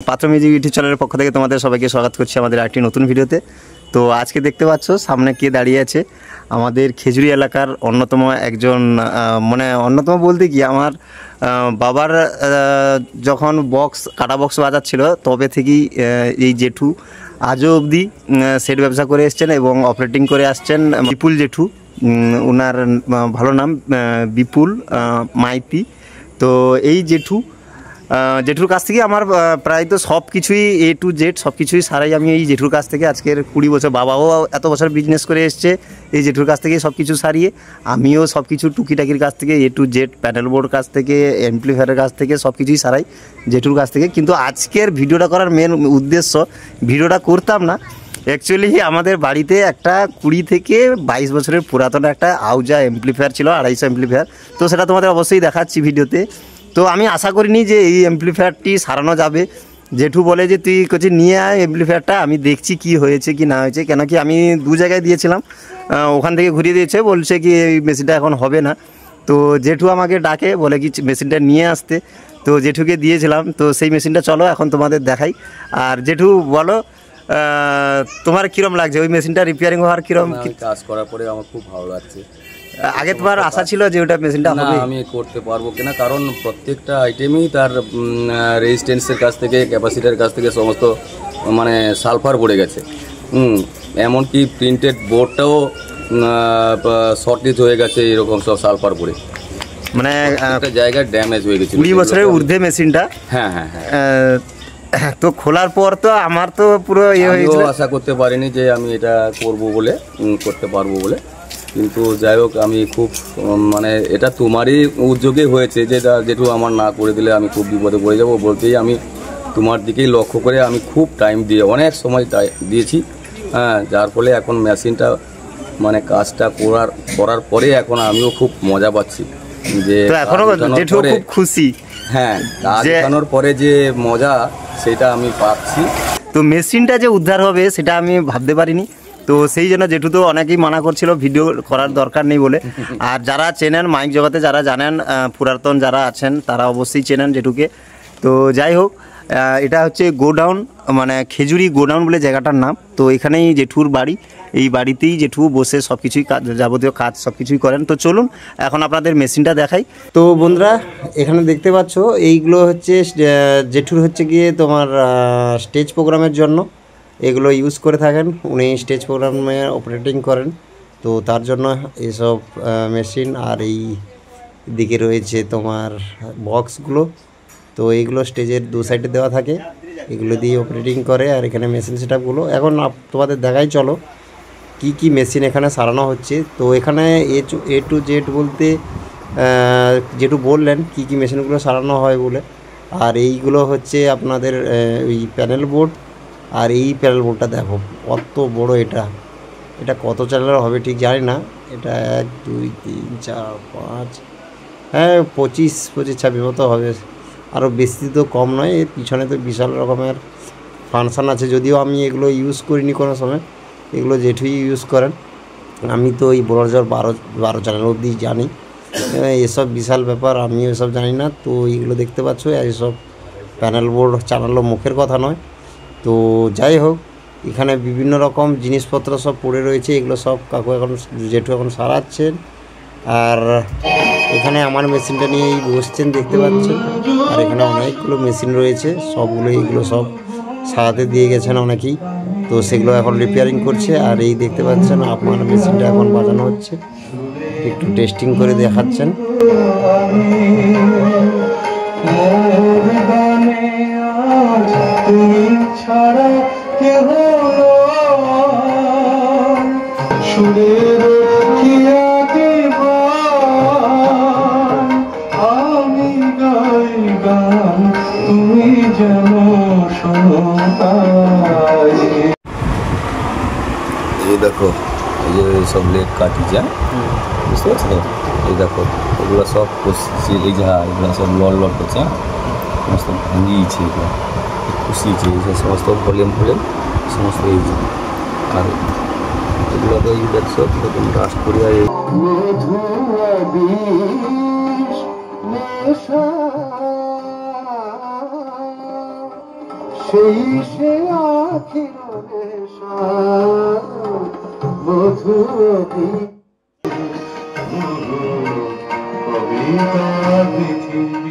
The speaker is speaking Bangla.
পাত্র মিউজিক ইউটিউব চ্যানেলের পক্ষ থেকে তোমাদের সবাইকে স্বাগত করছি আমাদের একটি নতুন ভিডিওতে। তো আজকে দেখতে পাচ্ছ সামনে কে দাঁড়িয়ে আছে, আমাদের খেজুরি এলাকার অন্যতম একজন, মানে অন্যতম বলতে কি আমার বাবার যখন কাটা বক্স বাজাচ্ছিল তবে থেকেই এই জেঠু আজও অবধি সেট ব্যবসা করে এসছেন এবং অপারেটিং করে আসছেন। বিপুল জেঠু, ওনার ভালো নাম বিপুল মাইতি। তো এই জেঠুর কাছ থেকে আমার প্রায় তো সব কিছুই A to Z সব কিছুই সারাই আমি এই জেঠুর কাছ থেকে। আজকের 20 বছর, বাবাও এত বছর বিজনেস করে এসছে এই জেঠুর কাছ থেকে সব কিছু সারিয়ে, আমিও সব কিছু টুকিটাকির কাছ থেকে A to Z, panel board কাছ থেকে, অ্যাম্পলিফায়ারের কাছ থেকে সব কিছুই সারাই জেঠুর কাছ থেকে। কিন্তু আজকের ভিডিওটা করার মেন উদ্দেশ্য, ভিডিওটা করতাম না অ্যাকচুয়ালি, আমাদের বাড়িতে একটা 20 থেকে 22 বছরের পুরাতন একটা আউজা অ্যাম্পলিফায়ার ছিল, 250 অ্যাম্পলিফায়ার। তো সেটা তোমাদের অবশ্যই দেখাচ্ছি ভিডিওতে। তো আমি আশা করিনি যে এই অ্যাম্পলিফায়ারটি সারানো যাবে। জেঠু বলে যে তুই কিছু নিয়ে আয় অ্যাম্পলিফায়ারটা, আমি দেখছি কি হয়েছে কি না হয়েছে, কেন কি আমি 2 জায়গায় দিয়েছিলাম, ওখান থেকে ঘুরিয়ে দিয়েছে, বলছে কি এই মেশিনটা এখন হবে না। তো জেঠু আমাকে ডাকে, বলে কি মেশিনটা নিয়ে আসতে। তো জেঠুকে দিয়েছিলাম, তো সেই মেশিনটা চলো এখন তোমাদের দেখাই। আর জেঠু বলো তোমার কীরকম লাগছে ওই মেশিনটা রিপেয়ারিং হওয়ার কীরকম? কাজ করার পরে আমার খুব ভালো লাগছে। আগে তোমার আশা ছিল যে ওটা মেশিনটা হবে? আমি করতে পারবো কিনা, কারণ প্রত্যেকটা আইটেমই তার রেজিস্ট্যান্সের কাছ থেকে, ক্যাপাসিটার কাছ থেকে সমস্ত মানে সালফার পড়ে গেছে। এমনকি প্রিন্টেড বোর্ডটাও শর্টেজ হয়ে গেছে, এরকম সব সালফার পড়ে, মানে একটা জায়গায় ড্যামেজ হয়ে গেছে। 20 বছরের ঊর্ধ্বে মেশিনটা। হ্যাঁ হ্যাঁ হ্যাঁ। তো খোলার পর তো আমার তো পুরো হয়েছিল, আশা করতে পারিনি যে আমি এটা করতে পারবো বলে। কিন্তু যাই হোক, আমি খুব মানে এটা তোমারই উদ্যোগে হয়েছে, যেটু আমার না করে দিলে আমি খুব বিপদে পড়ে যাবো। বলতেই আমি তোমার দিকেই লক্ষ্য করে আমি খুব টাইম দিয়ে অনেক সময় দিয়েছি, হ্যাঁ, যার ফলে এখন মেশিনটা মানে কাজটা করার পরে এখন আমিও খুব মজা পাচ্ছি যে খুব খুশি। হ্যাঁ, কাজ দেখানোর পরে যে মজা সেটা আমি পাচ্ছি। তো মেশিনটা যে উদ্ধার হবে সেটা আমি ভাবতে পারিনি। তো সেই জন্য জেঠু তো অনেকেই মানা করছিল ভিডিও করার দরকার নেই বলে। আর যারা চেনেন মাইক জগতে, যারা জানেন, পুরাতন যারা আছেন তারা অবশ্যই চেনেন জেঠুকে। তো যাই হোক, এটা হচ্ছে গোডাউন, মানে খেজুরি গোডাউন বলে জায়গাটার নাম। তো এখানেই জেঠুর বাড়ি, এই বাড়িতেই জেঠু বসে সব কিছুই কাজ, যাবতীয় কাজ সব কিছুই করেন। তো চলুন এখন আপনাদের মেশিনটা দেখাই। তো বন্ধুরা এখানে দেখতে পাচ্ছ এইগুলো হচ্ছে জেঠুর হচ্ছে গিয়ে তোমার স্টেজ প্রোগ্রামের জন্য এগুলো ইউজ করে থাকেন। উনি স্টেজ প্রোগ্রামে অপারেটিং করেন, তো তার জন্য এইসব মেশিন। আর এই দিকে রয়েছে তোমার বক্সগুলো, তো এইগুলো স্টেজের 2 সাইডে দেওয়া থাকে, এগুলো দিয়ে অপারেটিং করে। আর এখানে মেশিন সেটআপগুলো এখন তোমাদের দেখাই চলো কি কি মেশিন এখানে সারানো হচ্ছে। তো এখানে A to Z বলতে যেটু বললেন কি কি মেশিনগুলো সারানো হয় বলে। আর এইগুলো হচ্ছে আপনাদের ওই প্যানেল বোর্ড। আর এই প্যানেল বোর্ডটা দেখো কত বড়, এটা কত চ্যানেলের হবে ঠিক জানি না। এটা 1 2 3 4 5, হ্যাঁ 25 26 মতো হবে, আরও বেশি তো কম নয়। এর পিছনে তো বিশাল রকমের ফাংশান আছে, যদিও আমি এগুলো ইউজ করিনি কোনো সময়, এগুলো জেঠুই ইউজ করেন। আমি তো এই বড় 12 চ্যানেল অবধি জানি, এসব বিশাল ব্যাপার আমি এসব জানি না। তো এইগুলো দেখতে পাচ্ছ, এইসব প্যানেল বোর্ড চালানো মুখের কথা নয়। তো যাই হোক, এখানে বিভিন্ন রকম জিনিসপত্র সব পড়ে রয়েছে, এগুলো সব জেঠু এখন সারাচ্ছেন। আর এখানে আমার মেশিনটা নিয়েই বসছেন দেখতে পাচ্ছেন। আর এখানে অনেকগুলো মেশিন রয়েছে, সবগুলো এইগুলো সব সারাতে দিয়ে গেছেন অনেকেই, তো সেগুলো এখন রিপেয়ারিং করছে। আর এই দেখতে পাচ্ছেন আপনার মেশিনটা এখন বাজানো হচ্ছে, একটু টেস্টিং করে দেখাচ্ছেন। এই দেখো, এই যে সব লেগ কাটিছে, বুঝতে পারছো তো? এই দেখো এগুলো সব খুশি, এই যে এগুলো সব লড় করছে, সমস্ত ভাঙিয়েছে, এগুলো খুশিয়েছে, এই যে সমস্ত ভলিউম সমস্ত এই যে। আর এগুলো তো এই দেখছো কীরকম রাস্ট করিয়া এই সেই সে আখির নেশা মধুরী কবিতা পৃথিবী